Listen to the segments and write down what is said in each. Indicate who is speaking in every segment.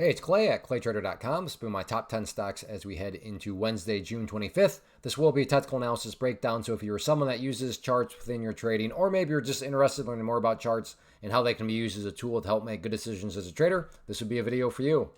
Speaker 1: Hey, it's Clay at claytrader.com. This will be my top 10 stocks as we head into Wednesday, June 25th. This will be a technical analysis breakdown, so if you're someone that uses charts within your trading, or maybe you're just interested in learning more about charts and how they can be used as a tool to help make good decisions as a trader, this would be a video for you.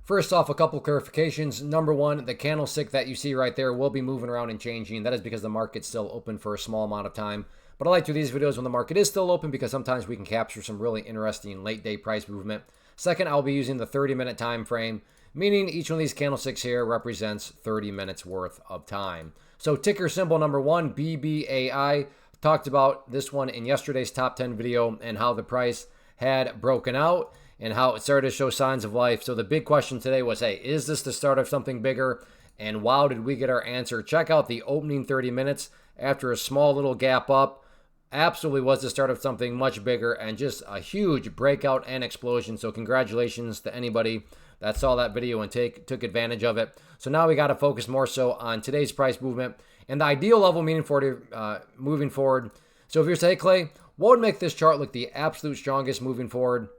Speaker 1: First off, a couple clarifications. Number one, the candlestick that you see right there will be moving around and changing. That is because the market's still open for a small amount of time. But I like to do these videos when the market is still open because sometimes we can capture some really interesting late day price movement. Second, I'll be using the 30-minute time frame, meaning each one of these candlesticks here represents 30 minutes worth of time. So ticker symbol number one, BBAI. Talked about this one in yesterday's top 10 video and how the price had broken out and how it started to show signs of life. So the big question today was, hey, is this the start of something bigger? And wow, did we get our answer. Check out the opening 30 minutes after a small little gap up. Absolutely was the start of something much bigger and just a huge breakout and explosion. So congratulations to anybody that saw that video and took advantage of it. So now we got to focus more so on today's price movement and the ideal level moving forward. So if you're saying, Clay, what would make this chart look the absolute strongest moving forward?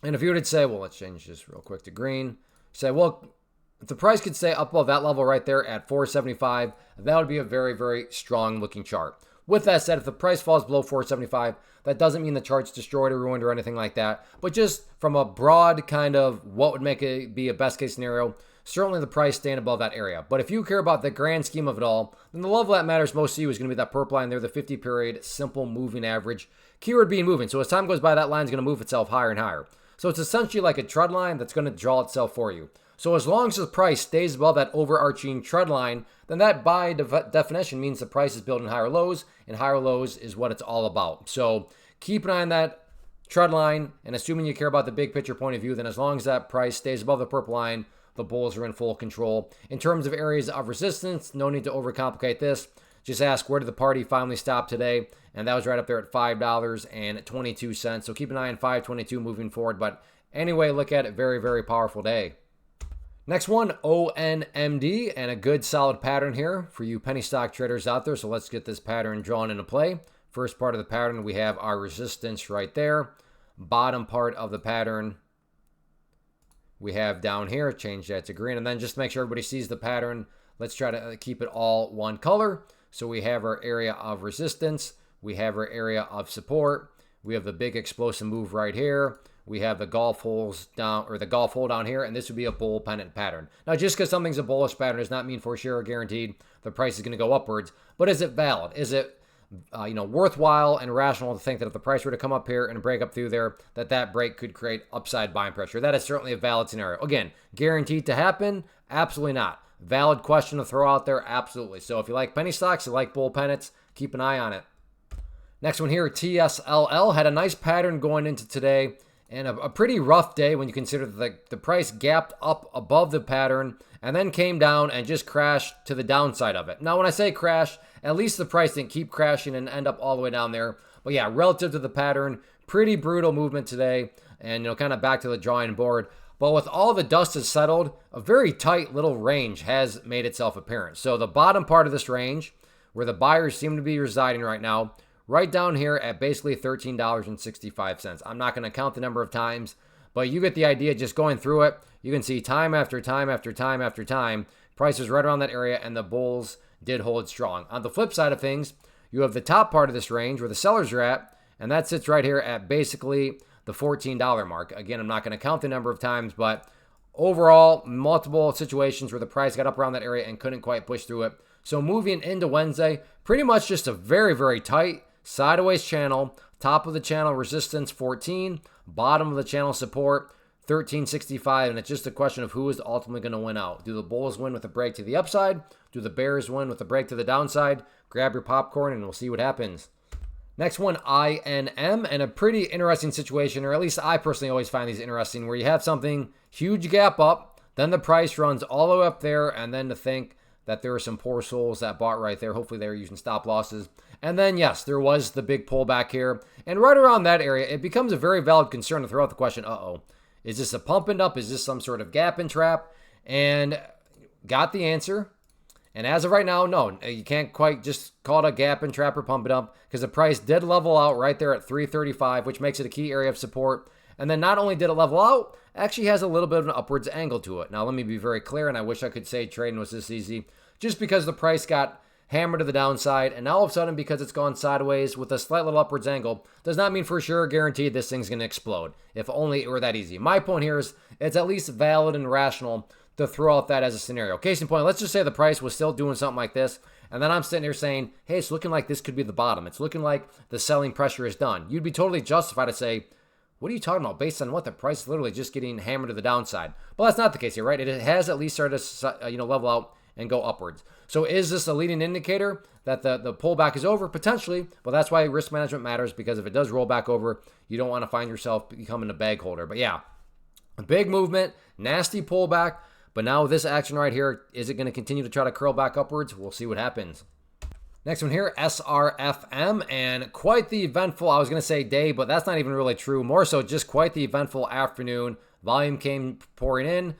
Speaker 1: And if you were to say, well, let's change this real quick to green. Say, well, if the price could stay up above that level right there at 475, that would be a very, very strong looking chart. With that said, if the price falls below 475, that doesn't mean the chart's destroyed or ruined or anything like that. But just from a broad kind of what would make it be a best case scenario, certainly the price staying above that area. But if you care about the grand scheme of it all, then the level that matters most to you is going to be that purple line there, the 50-period simple moving average. Keyword being moving. So as time goes by, that line is going to move itself higher and higher. So it's essentially like a trend line that's going to draw itself for you. So as long as the price stays above that overarching trend line, then that by definition means the price is building higher lows, and higher lows is what it's all about. So keep an eye on that trend line, and assuming you care about the big picture point of view, then as long as that price stays above the purple line, the bulls are in full control. In terms of areas of resistance, no need to overcomplicate this. Just ask, where did the party finally stop today? And that was right up there at $5.22. So keep an eye on 522 moving forward. But anyway, look at it. Very, very powerful day. Next one, ONMD, and a good solid pattern here for you penny stock traders out there. So let's get this pattern drawn into play. First part of the pattern, we have our resistance right there. Bottom part of the pattern, we have down here. Change that to green. And then just make sure everybody sees the pattern. Let's try to keep it all one color. So we have our area of resistance. We have our area of support. We have the big explosive move right here. We have the golf holes down, or the golf hole down here, and this would be a bull pennant pattern. Now, just because something's a bullish pattern does not mean for sure or guaranteed the price is going to go upwards. But is it valid? Is it worthwhile and rational to think that if the price were to come up here and break up through there, that break could create upside buying pressure? That is certainly a valid scenario. Again, guaranteed to happen? Absolutely not. Valid question to throw out there? Absolutely. So if you like penny stocks, you like bull pennants, keep an eye on it. Next one here, TSLL had a nice pattern going into today. And a pretty rough day when you consider that the price gapped up above the pattern and then came down and just crashed to the downside of it. Now, when I say crash, at least the price didn't keep crashing and end up all the way down there. But yeah, relative to the pattern, pretty brutal movement today and, kind of back to the drawing board. But with all the dust has settled, a very tight little range has made itself apparent. So the bottom part of this range, where the buyers seem to be residing right now, right down here at basically $13.65. I'm not going to count the number of times, but you get the idea just going through it. You can see time after time after time after time, prices right around that area, and the bulls did hold strong. On the flip side of things, you have the top part of this range where the sellers are at, and that sits right here at basically the $14 mark. Again, I'm not going to count the number of times, but overall, multiple situations where the price got up around that area and couldn't quite push through it. So moving into Wednesday, pretty much just a very, very tight sideways channel. Top of the channel resistance 14, bottom of the channel support 1365, and it's just a question of who is ultimately going to win out. Do the bulls win with a break to the upside? Do the bears win with a break to the downside? Grab your popcorn and we'll see what happens. Next one, INM, and a pretty interesting situation, or at least I personally always find these interesting, where you have something huge gap up, then the price runs all the way up there, and then to think that there are some poor souls that bought right there. Hopefully they were using stop losses. And then, yes, there was the big pullback here. And right around that area, it becomes a very valid concern to throw out the question, is this a pump and up? Is this some sort of gap and trap? And got the answer. And as of right now, no, you can't quite just call it a gap and trap or pump it up because the price did level out right there at 335, which makes it a key area of support. And then not only did it level out, actually has a little bit of an upwards angle to it. Now, let me be very clear, and I wish I could say trading was this easy. Just because the price got hammered to the downside, and now all of a sudden, because it's gone sideways with a slight little upwards angle, does not mean for sure guaranteed this thing's going to explode. If only it were that easy. My point here is it's at least valid and rational to throw out that as a scenario. Case in point, let's just say the price was still doing something like this, and then I'm sitting here saying, hey, it's looking like this could be the bottom. It's looking like the selling pressure is done. You'd be totally justified to say, what are you talking about? Based on what? The price is literally just getting hammered to the downside. But that's not the case here, right? It has at least started to level out and go upwards. So is this a leading indicator that the pullback is over? Potentially. Well, that's why risk management matters, because if it does roll back over, you don't want to find yourself becoming a bag holder. But yeah, a big movement, nasty pullback. But now this action right here, is it going to continue to try to curl back upwards? We'll see what happens. Next one here, SRFM, and quite the eventful, I was going to say day, but that's not even really true. More so just quite the eventful afternoon. Volume came pouring in,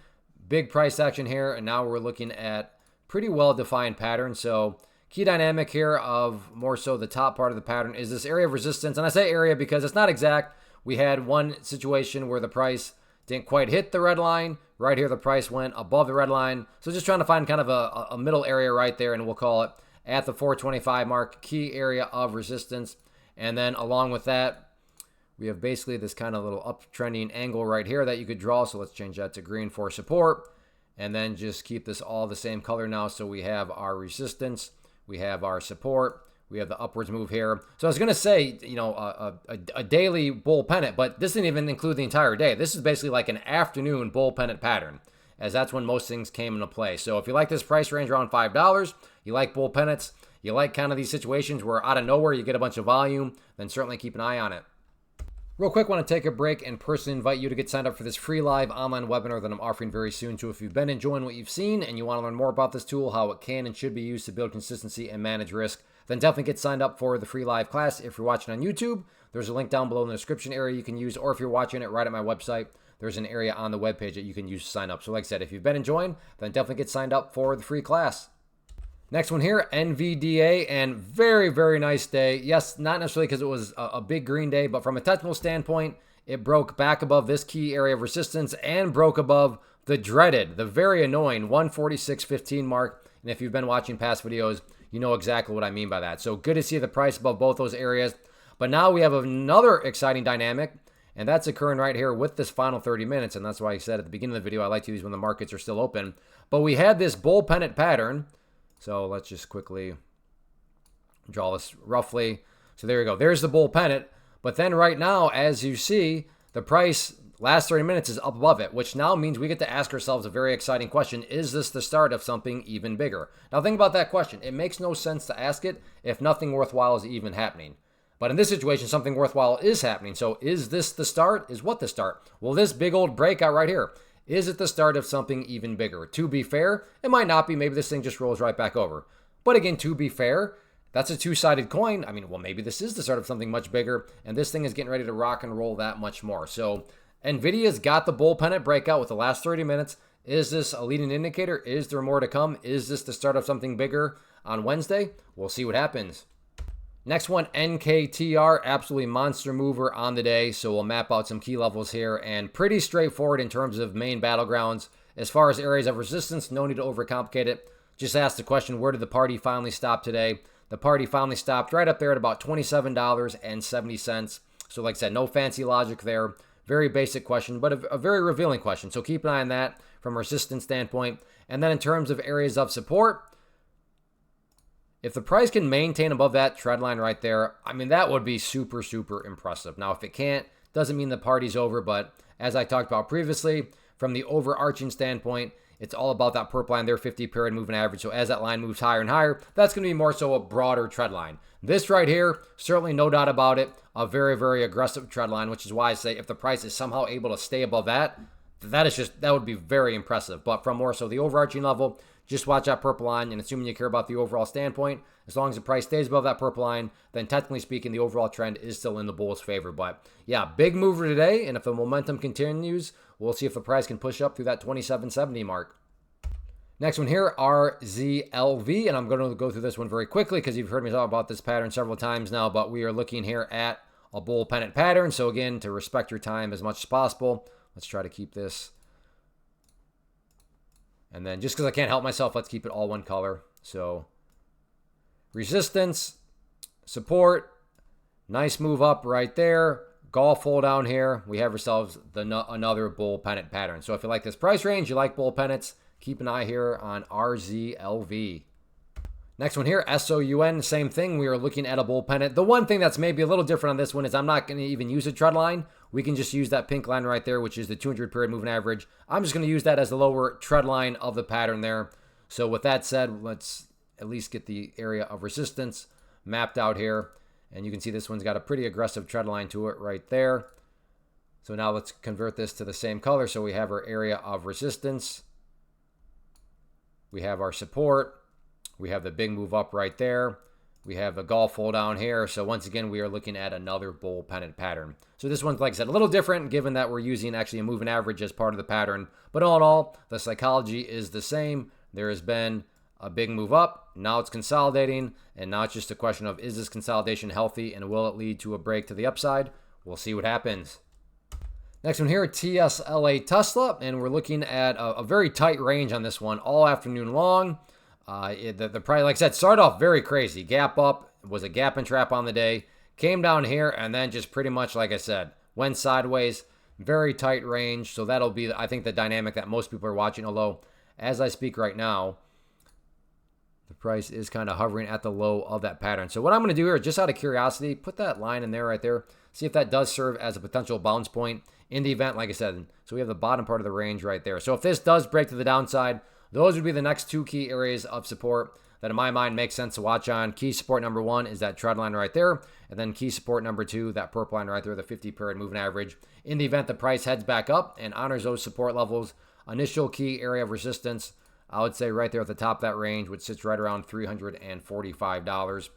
Speaker 1: big price action here, and now we're looking at pretty well-defined pattern. So key dynamic here of more so the top part of the pattern is this area of resistance. And I say area because it's not exact. We had one situation where the price didn't quite hit the red line. Right here, the price went above the red line. So just trying to find kind of a middle area right there, and we'll call it at the 425 mark, key area of resistance. And then along with that, we have basically this kind of little uptrending angle right here that you could draw. So let's change that to green for support. And then just keep this all the same color now. So we have our resistance, we have our support, we have the upwards move here. So I was going to say, a daily bull pennant, but this didn't even include the entire day. This is basically like an afternoon bull pennant pattern, as that's when most things came into play. So if you like this price range around $5, you like bull pennants, you like kind of these situations where out of nowhere you get a bunch of volume, then certainly keep an eye on it. Real quick, want to take a break and personally invite you to get signed up for this free live online webinar that I'm offering very soon. So if you've been enjoying what you've seen and you want to learn more about this tool, how it can and should be used to build consistency and manage risk, then definitely get signed up for the free live class. If you're watching on YouTube, there's a link down below in the description area you can use, or if you're watching it right at my website, there's an area on the webpage that you can use to sign up. So like I said, if you've been enjoying, then definitely get signed up for the free class. Next one here, NVDA, and very, very nice day. Yes, not necessarily because it was a big green day, but from a technical standpoint, it broke back above this key area of resistance and broke above the dreaded, the very annoying 146.15 mark. And if you've been watching past videos, you know exactly what I mean by that. So good to see the price above both those areas. But now we have another exciting dynamic, and that's occurring right here with this final 30 minutes. And that's why I said at the beginning of the video, I like to use when the markets are still open. But we had this bull pennant pattern. So let's just quickly draw this roughly. So there you go. There's the bull pennant. But then right now, as you see, the price last 30 minutes is up above it, which now means we get to ask ourselves a very exciting question. Is this the start of something even bigger? Now think about that question. It makes no sense to ask it if nothing worthwhile is even happening. But in this situation, something worthwhile is happening. So is this the start? Is what the start? Well, this big old breakout right here, is it the start of something even bigger? To be fair, it might not be. Maybe this thing just rolls right back over. But again, to be fair, that's a two-sided coin. I mean, well, maybe this is the start of something much bigger, and this thing is getting ready to rock and roll that much more. So NVIDIA's got the bull pennant breakout with the last 30 minutes. Is this a leading indicator? Is there more to come? Is this the start of something bigger on Wednesday? We'll see what happens. Next one, NKTR, absolutely monster mover on the day. So we'll map out some key levels here, and pretty straightforward in terms of main battlegrounds. As far as areas of resistance, no need to overcomplicate it. Just ask the question, where did the party finally stop today? The party finally stopped right up there at about $27.70. So like I said, no fancy logic there. Very basic question, but a very revealing question. So keep an eye on that from a resistance standpoint. And then in terms of areas of support, if the price can maintain above that trend line right there, I mean, that would be super, super impressive. Now, if it can't, doesn't mean the party's over, but as I talked about previously, from the overarching standpoint, it's all about that purple line, their 50-period moving average. So as that line moves higher and higher, that's going to be more so a broader trend line. This right here, certainly no doubt about it, a very, very aggressive trend line, which is why I say if the price is somehow able to stay above that, that would be very impressive. But from more so the overarching level, just watch that purple line, and assuming you care about the overall standpoint, as long as the price stays above that purple line, then technically speaking, the overall trend is still in the bull's favor. But yeah, big mover today, and if the momentum continues, we'll see if the price can push up through that 27.70 mark. Next one here, RZLV, and I'm going to go through this one very quickly because you've heard me talk about this pattern several times now, but we are looking here at a bull pennant pattern. So again, to respect your time as much as possible, let's try to keep this. And then just because I can't help myself, let's keep it all one color. So resistance, support, nice move up right there. Golf hole down here. We have ourselves another bull pennant pattern. So if you like this price range, you like bull pennants, keep an eye here on RZLV. Next one here, SOUN, same thing. We are looking at a bull pennant. The one thing that's maybe a little different on this one is I'm not going to even use a trend line. We can just use that pink line right there, which is the 200 period moving average. I'm just going to use that as the lower trend line of the pattern there. So with that said, let's at least get the area of resistance mapped out here. And you can see this one's got a pretty aggressive trend line to it right there. So now let's convert this to the same color. So we have our area of resistance. We have our support. We have the big move up right there. We have a golf hole down here. So once again, we are looking at another bull pennant pattern. So this one's, like I said, a little different given that we're using actually a moving average as part of the pattern. But all in all, the psychology is the same. There has been a big move up. Now it's consolidating. And now it's just a question of, is this consolidation healthy and will it lead to a break to the upside? We'll see what happens. Next one here, TSLA Tesla. And we're looking at a very tight range on this one all afternoon long. The price, like I said, started off very crazy. Gap up, was a gap and trap on the day. Came down here and then just pretty much, like I said, went sideways. Very tight range. So that'll be, I think, the dynamic that most people are watching. Although, as I speak right now, the price is kind of hovering at the low of that pattern. So what I'm going to do here, just out of curiosity, put that line in there right there. See if that does serve as a potential bounce point in the event, like I said. So we have the bottom part of the range right there. So if this does break to the downside, those would be the next two key areas of support that in my mind makes sense to watch on. Key support number one is that trend line right there. And then key support number two, that purple line right there, the 50 period moving average. In the event the price heads back up and honors those support levels, initial key area of resistance, I would say right there at the top of that range, which sits right around $345.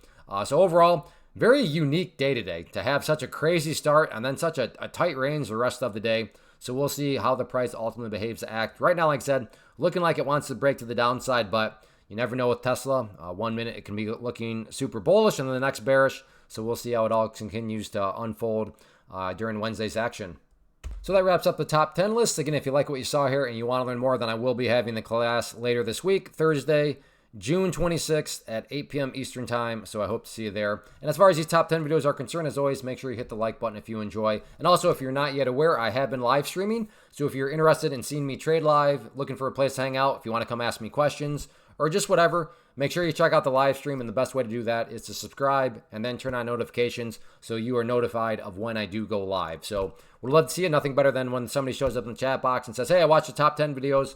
Speaker 1: So overall, very unique day today to have such a crazy start and then such a tight range the rest of the day. So we'll see how the price ultimately behaves to act. Right now, like I said, looking like it wants to break to the downside, but you never know with Tesla. 1 minute it can be looking super bullish and then the next bearish. So we'll see how it all continues to unfold during Wednesday's action. So that wraps up the top 10 list. Again, if you like what you saw here and you want to learn more, then I will be having the class later this week, Thursday, June 26th at 8 p.m. Eastern Time. So I hope to see you there. And as far as these top 10 videos are concerned, as always, make sure you hit the like button if you enjoy. And also, if you're not yet aware, I have been live streaming. So if you're interested in seeing me trade live, looking for a place to hang out, if you want to come ask me questions or just whatever, make sure you check out the live stream. And the best way to do that is to subscribe and then turn on notifications so you are notified of when I do go live. So we'd love to see you. Nothing better than when somebody shows up in the chat box and says, hey, I watched the top 10 videos.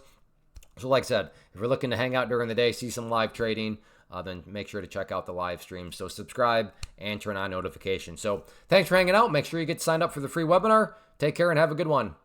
Speaker 1: So like I said, if you're looking to hang out during the day, see some live trading, then make sure to check out the live stream. So subscribe and turn on notifications. So thanks for hanging out. Make sure you get signed up for the free webinar. Take care and have a good one.